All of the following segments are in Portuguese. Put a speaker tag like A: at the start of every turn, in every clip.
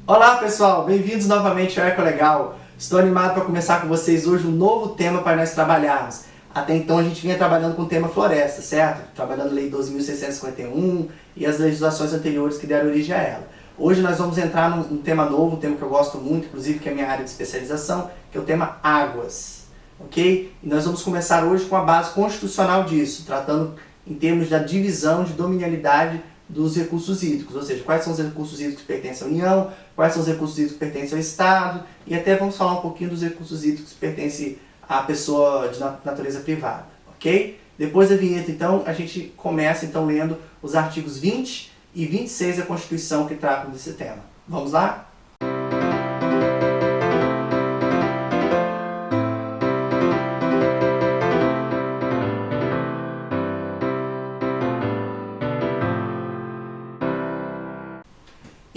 A: Olá pessoal, bem-vindos novamente ao Eco Legal. Estou animado para começar com vocês hoje um novo tema para nós trabalharmos. Até então a gente vinha trabalhando com o tema floresta, certo? Trabalhando a Lei 12.651 e as legislações anteriores que deram origem a ela. Hoje nós vamos entrar num tema novo, um tema que eu gosto muito, inclusive que é a minha área de especialização, que é o tema águas. Ok? E nós vamos começar hoje com a base constitucional disso, tratando em termos da divisão de dominialidade dos recursos hídricos, ou seja, quais são os recursos hídricos que pertencem à União, quais são os recursos hídricos que pertencem ao Estado, e até vamos falar um pouquinho dos recursos hídricos que pertencem à pessoa de natureza privada, ok? Depois da vinheta, então, a gente começa então lendo os artigos 20 e 26 da Constituição que tratam desse tema. Vamos lá?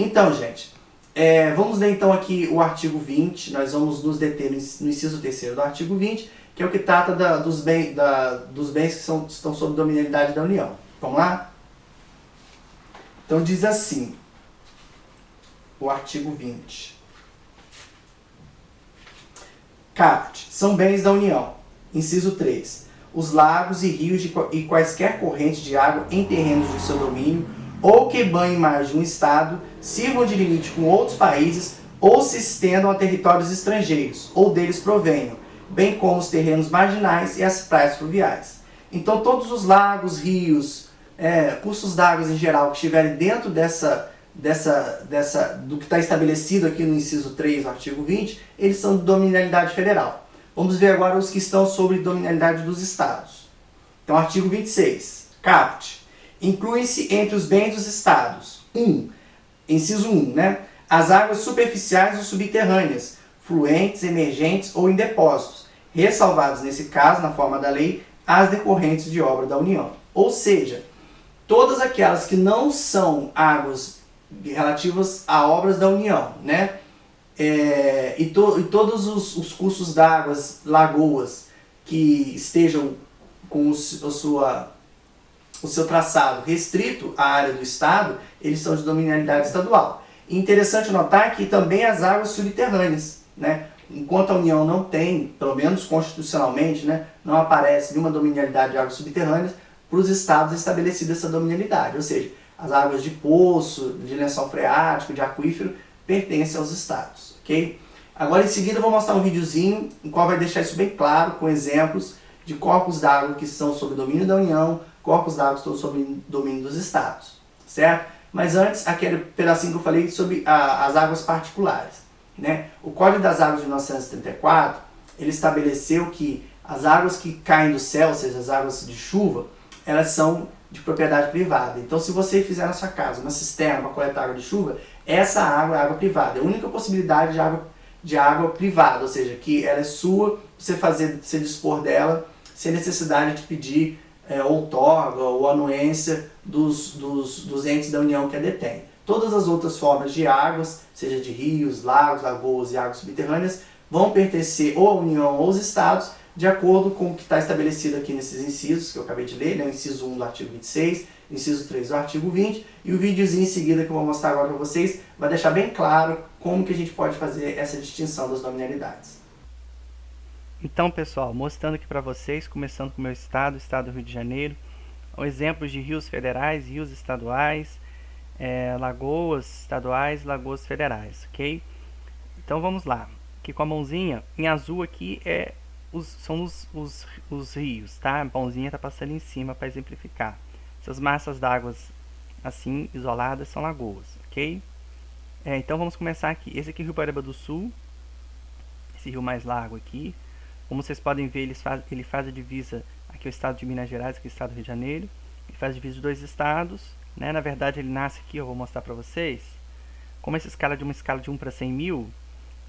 A: Então, gente, vamos ler então aqui o artigo 20, nós vamos nos deter no inciso 3º do artigo 20, que é o que trata dos bens que estão sob dominialidade da União. Vamos lá? Então diz assim, o artigo 20. Caput, são bens da União. Inciso 3. Os lagos e rios e quaisquer correntes de água em terrenos de seu domínio, ou que banhem mais de um estado, sirvam de limite com outros países, ou se estendam a territórios estrangeiros, ou deles provenham, bem como os terrenos marginais e as praias fluviais. Então todos os lagos, rios, cursos d'água em geral que estiverem dentro do que está estabelecido aqui no inciso 3 do artigo 20, eles são de dominialidade federal. Vamos ver agora os que estão sobre dominialidade dos estados. Então, artigo 26. Caput. Inclui-se entre os bens dos estados, inciso 1, as águas superficiais ou subterrâneas, fluentes, emergentes ou em depósitos, ressalvados nesse caso, na forma da lei, as decorrentes de obra da União. Ou seja, todas aquelas que não são águas relativas a obras da União, e todos os cursos d'água, lagoas, que estejam com o seu traçado restrito à área do Estado, eles são de dominialidade estadual. E interessante notar que também as águas subterrâneas, enquanto a União não tem, pelo menos constitucionalmente, não aparece nenhuma dominialidade de águas subterrâneas, para os estados estabelecida essa dominialidade, ou seja, as águas de poço, de lençol freático, de aquífero, pertencem aos estados, ok? Agora, em seguida, eu vou mostrar um videozinho, em qual vai deixar isso bem claro, com exemplos de corpos d'água que são sob domínio da União, corpos d'água que estão sob domínio dos estados, certo? Mas antes, aquele pedacinho que eu falei sobre as águas particulares, O Código das Águas de 1934, ele estabeleceu que as águas que caem do céu, ou seja, as águas de chuva, elas são de propriedade privada. Então, se você fizer na sua casa uma cisterna para coletar água de chuva, essa água é água privada. É a única possibilidade de água privada, ou seja, que ela é sua, você dispor dela, sem necessidade de pedir outorga ou anuência dos entes da União que a detém. Todas as outras formas de águas, seja de rios, lagos, lagoas e águas subterrâneas, vão pertencer ou à União ou aos estados, de acordo com o que está estabelecido aqui nesses incisos que eu acabei de ler, o inciso 1 do artigo 26, o inciso 3 do artigo 20, e o videozinho em seguida que eu vou mostrar agora para vocês vai deixar bem claro como que a gente pode fazer essa distinção das dominialidades.
B: Então, pessoal, mostrando aqui para vocês, começando com o meu estado, o estado do Rio de Janeiro, exemplos de rios federais, rios estaduais, lagoas estaduais, lagoas federais, ok? Então vamos lá, aqui com a mãozinha, em azul aqui são os rios, tá? A mãozinha está passando em cima para exemplificar. Essas massas d'água assim, isoladas, são lagoas, ok? Então vamos começar aqui, esse aqui é o Rio Paraíba do Sul, esse rio mais largo aqui. Como vocês podem ver, ele faz a divisa, aqui é o estado de Minas Gerais, aqui é o estado do Rio de Janeiro. Ele faz a divisa de dois estados, Na verdade, ele nasce aqui, eu vou mostrar para vocês. Como essa escala é de uma escala de 1 para 100 mil,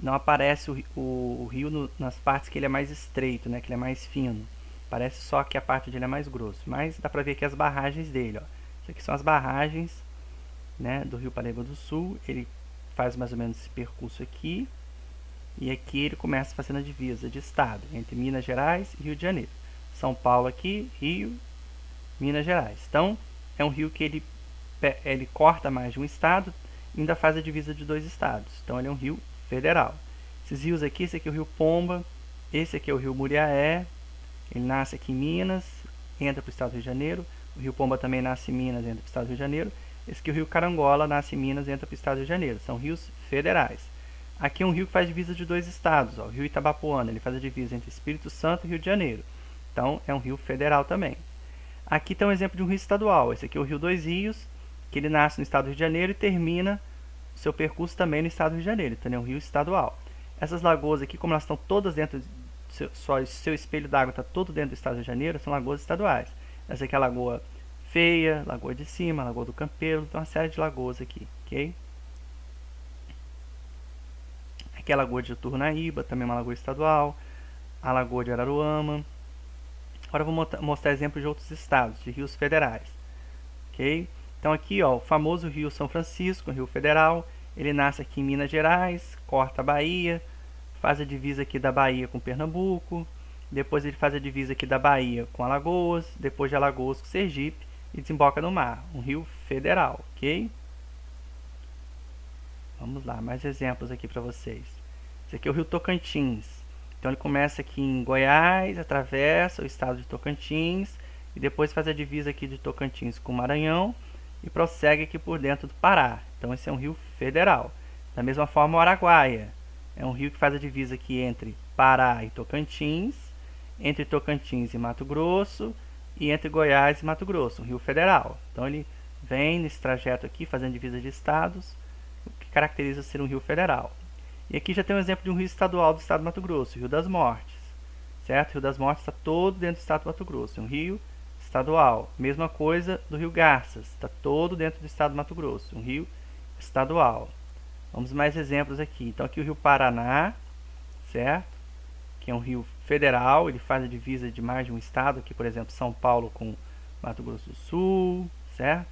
B: não aparece o rio nas partes que ele é mais estreito, que ele é mais fino. Parece só que a parte onde ele é mais grosso. Mas dá para ver aqui as barragens dele. Isso aqui são as barragens, do Rio Paraíba do Sul. Ele faz mais ou menos esse percurso aqui. E aqui ele começa fazendo a divisa de estado entre Minas Gerais e Rio de Janeiro. São Paulo aqui, Rio, Minas Gerais. Então, é um rio que ele corta mais de um estado e ainda faz a divisa de 2 estados. Então ele é um rio federal. Esses rios aqui, esse aqui é o rio Pomba, esse aqui é o rio Muriaé, ele nasce aqui em Minas, entra para o estado do Rio de Janeiro. O rio Pomba também nasce em Minas, entra para o estado do Rio de Janeiro. Esse aqui é o rio Carangola, nasce em Minas, entra para o estado do Rio de Janeiro. São rios federais. Aqui é um rio que faz divisa de 2 estados, ó, o rio Itabapoana, ele faz a divisa entre Espírito Santo e Rio de Janeiro. Então é um rio federal também. Aqui tem um exemplo de um rio estadual. Esse aqui é o rio Dois Rios, que ele nasce no estado do Rio de Janeiro e termina o seu percurso também no estado do Rio de Janeiro. Então é um rio estadual. Essas lagoas aqui, como elas estão todas dentro, seu espelho d'água está todo dentro do estado do Rio de Janeiro, são lagoas estaduais. Essa aqui é a Lagoa Feia, Lagoa de Cima, Lagoa do Campeiro, tem uma série de lagoas aqui, ok? Aqui é a Lagoa de Turnaíba, também uma lagoa estadual, a Lagoa de Araruama. Agora eu vou mostrar exemplos de outros estados, de rios federais, ok? Então aqui, ó, o famoso Rio São Francisco, rio federal, ele nasce aqui em Minas Gerais, corta a Bahia, faz a divisa aqui da Bahia com Pernambuco, depois ele faz a divisa aqui da Bahia com Alagoas, depois de Alagoas com Sergipe e desemboca no mar, um rio federal, ok? Vamos lá, mais exemplos aqui para vocês. Esse aqui é o rio Tocantins. Então ele começa aqui em Goiás, atravessa o estado de Tocantins e depois faz a divisa aqui de Tocantins com Maranhão e prossegue aqui por dentro do Pará. Então esse é um rio federal. Da mesma forma o Araguaia é um rio que faz a divisa aqui entre Pará e Tocantins, entre Tocantins e Mato Grosso e entre Goiás e Mato Grosso, um rio federal. Então ele vem nesse trajeto aqui fazendo divisa de estados, o que caracteriza ser um rio federal. E aqui já tem um exemplo de um rio estadual do estado do Mato Grosso, o Rio das Mortes. Certo? O Rio das Mortes está todo dentro do estado do Mato Grosso, é um rio estadual. Mesma coisa do Rio Garças, está todo dentro do estado do Mato Grosso, um rio estadual. Vamos mais exemplos aqui. Então aqui o Rio Paraná, certo? Que é um rio federal, ele faz a divisa de mais de um estado, aqui por exemplo São Paulo com Mato Grosso do Sul, certo?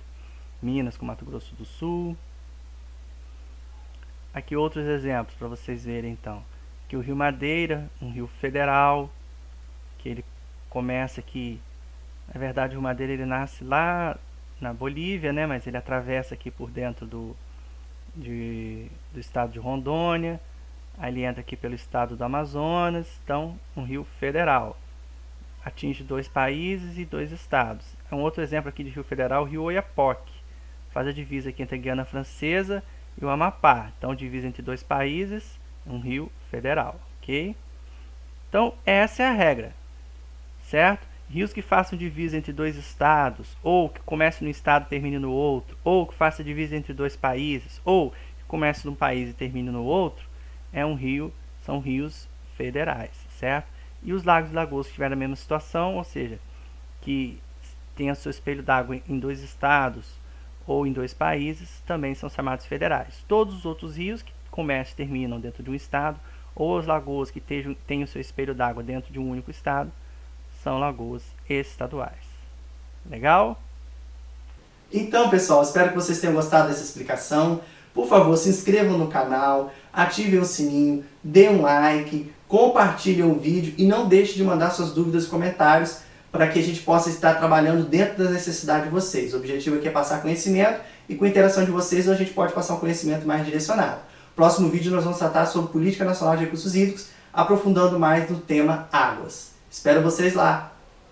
B: Minas com Mato Grosso do Sul. Aqui outros exemplos para vocês verem então. Aqui o Rio Madeira, um rio federal, que ele começa aqui, na verdade o Rio Madeira ele nasce lá na Bolívia, né? Mas ele atravessa aqui por dentro do estado de Rondônia, aí ele entra aqui pelo estado do Amazonas, então um rio federal. Atinge 2 países e 2 estados. É um outro exemplo aqui de rio federal, o rio Oiapoque. Faz a divisa aqui entre a Guiana Francesa e o Amapá. Então divisa entre 2 países, um rio federal, ok? Então essa é a regra, certo? Rios que façam divisa entre 2 estados, ou que comecem num estado e terminem no outro, ou que façam divisa entre 2 países, ou que comecem num país e terminem no outro, são rios federais, certo? E os lagos e lagoas que tiverem a mesma situação, ou seja, que tenham seu espelho d'água em 2 estados ou em 2 países, também são chamados federais. Todos os outros rios que começam e terminam dentro de um estado, ou as lagoas que tenham seu espelho d'água dentro de um único estado, são lagoas estaduais. Legal?
A: Então, pessoal, espero que vocês tenham gostado dessa explicação. Por favor, se inscrevam no canal, ativem o sininho, dê um like, compartilhem o vídeo e não deixe de mandar suas dúvidas e comentários para que a gente possa estar trabalhando dentro da necessidade de vocês. O objetivo aqui é passar conhecimento e com a interação de vocês a gente pode passar um conhecimento mais direcionado. Próximo vídeo nós vamos tratar sobre Política Nacional de Recursos Hídricos, aprofundando mais no tema águas. Espero vocês lá!